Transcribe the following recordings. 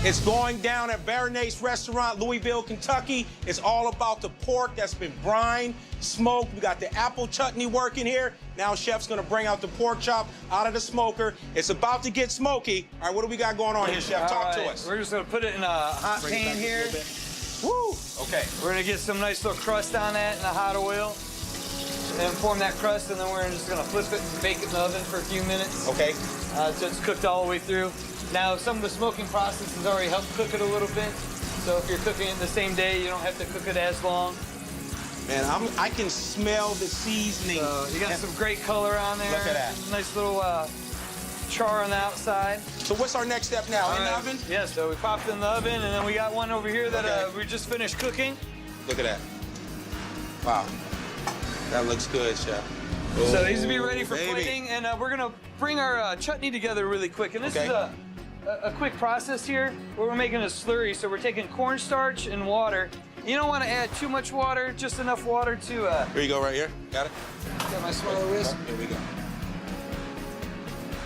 It's going down at Varanese Restaurant, Louisville, Kentucky. It's all about the pork that's been brined, smoked. We got the apple chutney working here. Now chef's gonna bring out the pork chop out of the smoker. It's about to get smoky. All right, what do we got going on here, chef? Talk to us. We're just gonna put it in a hot pan here. Woo, okay. We're gonna get some nice little crust on that in the hot oil. And form that crust, and then we're just gonna flip it and bake it in the oven for a few minutes. Okay. So it's cooked all the way through. Now, some of the smoking process has already helped cook it a little bit. So if you're cooking it the same day, you don't have to cook it as long. Man, I can smell the seasoning. So you got some great color on there. Look at that. Nice little char on the outside. So what's our next step now? In the oven? Yeah, so we popped it in the oven, and then we got one over here that we just finished cooking. Look at that. Wow. That looks good, chef. So these will be ready for baby. plating, and we're gonna bring our chutney together really quick. And this is a quick process here where we're making a slurry. So we're taking cornstarch and water. You don't want to add too much water, just enough water to. Here you go, right here. Got it? Got my smaller whisk. Here we go.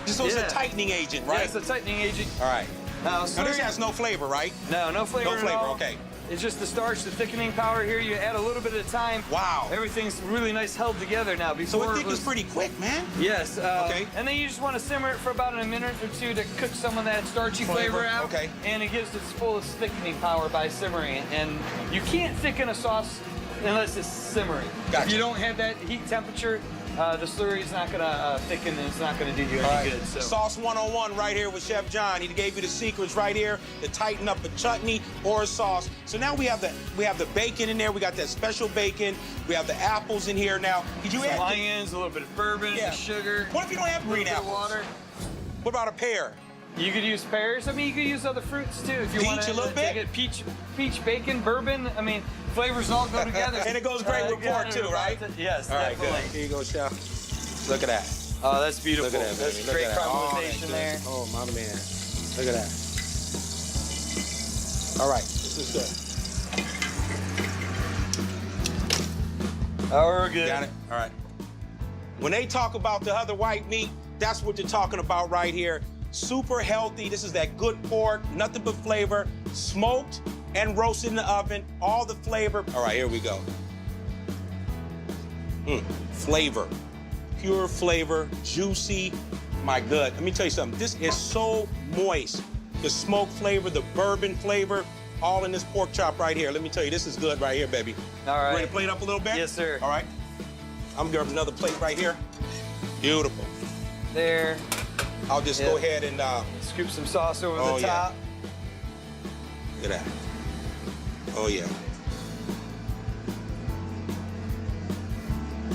This was a tightening agent, right? Yeah, it's a tightening agent. All right. Now this has no flavor, right? No flavor. No flavor, at all. okay. It's just the starch, the thickening power here. You add a little bit at a time. Wow. Everything's really nice held together now. Before So it thickens pretty quick, man. Yes. Okay. And then you just want to simmer it for about a minute or two to cook some of that starchy flavor out. Okay. And it gives its fullest thickening power by simmering it. And you can't thicken a sauce unless it's simmering. Gotcha. If you don't have that heat temperature, the slurry is not going to thicken, and it's not going to do you any good. So. Sauce 101 right here with Chef John. He gave you the secrets right here to tighten up a chutney or a sauce. So now we have the bacon in there. We got that special bacon. We have the apples in here now. Did you add some onions, a little bit of bourbon, sugar. What if you don't have green apples? Water. What about a pear? You could use pears. I mean, you could use other fruits too if you want to. Peach a little bit. Peach, bacon, bourbon. I mean, flavors all go together. And it goes great with pork too, right? Yes, all right, definitely. good. Here you go, chef. Look at that. Oh, that's beautiful. Look at that, baby. That's Look great at that. caramelization there. Oh, my man. Look at that. All right, this is good. Oh, we're good. Got it? All right. When they talk about the other white meat, that's what they're talking about right here. Super healthy. This is that good pork, nothing but flavor, smoked and roasted in the oven, all the flavor. All right, here we go. Flavor, pure flavor, juicy. My good. Let me tell you something. This is so moist. The smoke flavor, the bourbon flavor, all in this pork chop right here. Let me tell you, this is good right here, baby. All right. Ready to plate up a little bit? Yes, sir. All right. I'm gonna grab another plate right here. Beautiful. There. I'll just go ahead and scoop some sauce over the top. Look at that. Oh yeah.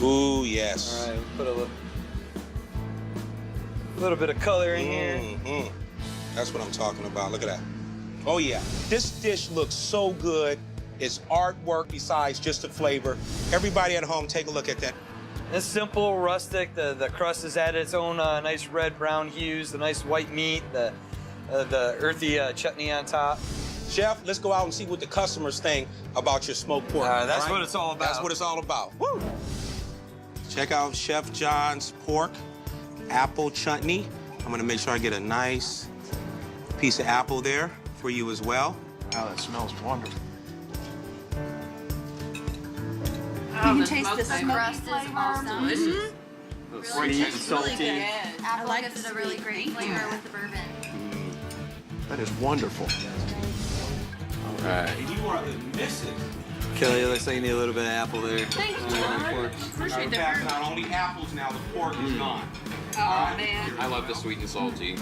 Ooh, yes. All right, we'll put a little bit of color in here. That's what I'm talking about. Look at that. Oh yeah. This dish looks so good. It's artwork besides just the flavor. Everybody at home, take a look at that. It's simple, rustic. The crust has added its own nice red-brown hues, the nice white meat, the earthy chutney on top. Chef, let's go out and see what the customers think about your smoked pork. That's what it's all about. That's what it's all about. Woo! Check out Chef John's pork, apple chutney. I'm gonna make sure I get a nice piece of apple there for you as well. Oh, that smells wonderful. You can taste the smoky flavor. Delicious. Sweet and salty. Apple gives it a really great flavor with the bourbon. That is wonderful. All right. You are the missus. Kelly, it looks like you need a little bit of apple there. Thank you. Appreciate that. Not only apples now, the pork is gone. Oh, man. I love the sweet and salty.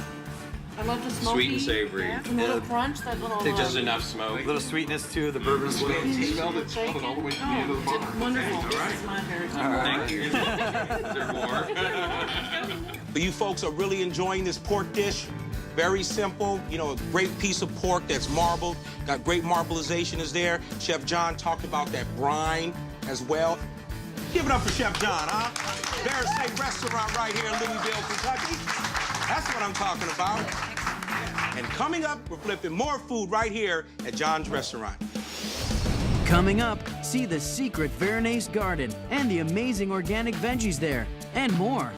I love the smoky. Sweet and savory. A little crunch, that little. Just enough smoke. A little sweetness too, the bourbon sweet. Smelled it all the way to the end of the bottle. Wonderful. This is my favorite. Thank you. Is there more? But you folks are really enjoying this pork dish. Very simple, you know, a great piece of pork that's marbled. Got great marbleization is there. Chef John talked about that brine as well. Give it up for Chef John, huh? Varanese Restaurant right here in Louisville, Kentucky. That's what I'm talking about. And coming up, we're flipping more food right here at John's Restaurant. Coming up, see the secret Varanese garden and the amazing organic veggies there, and more.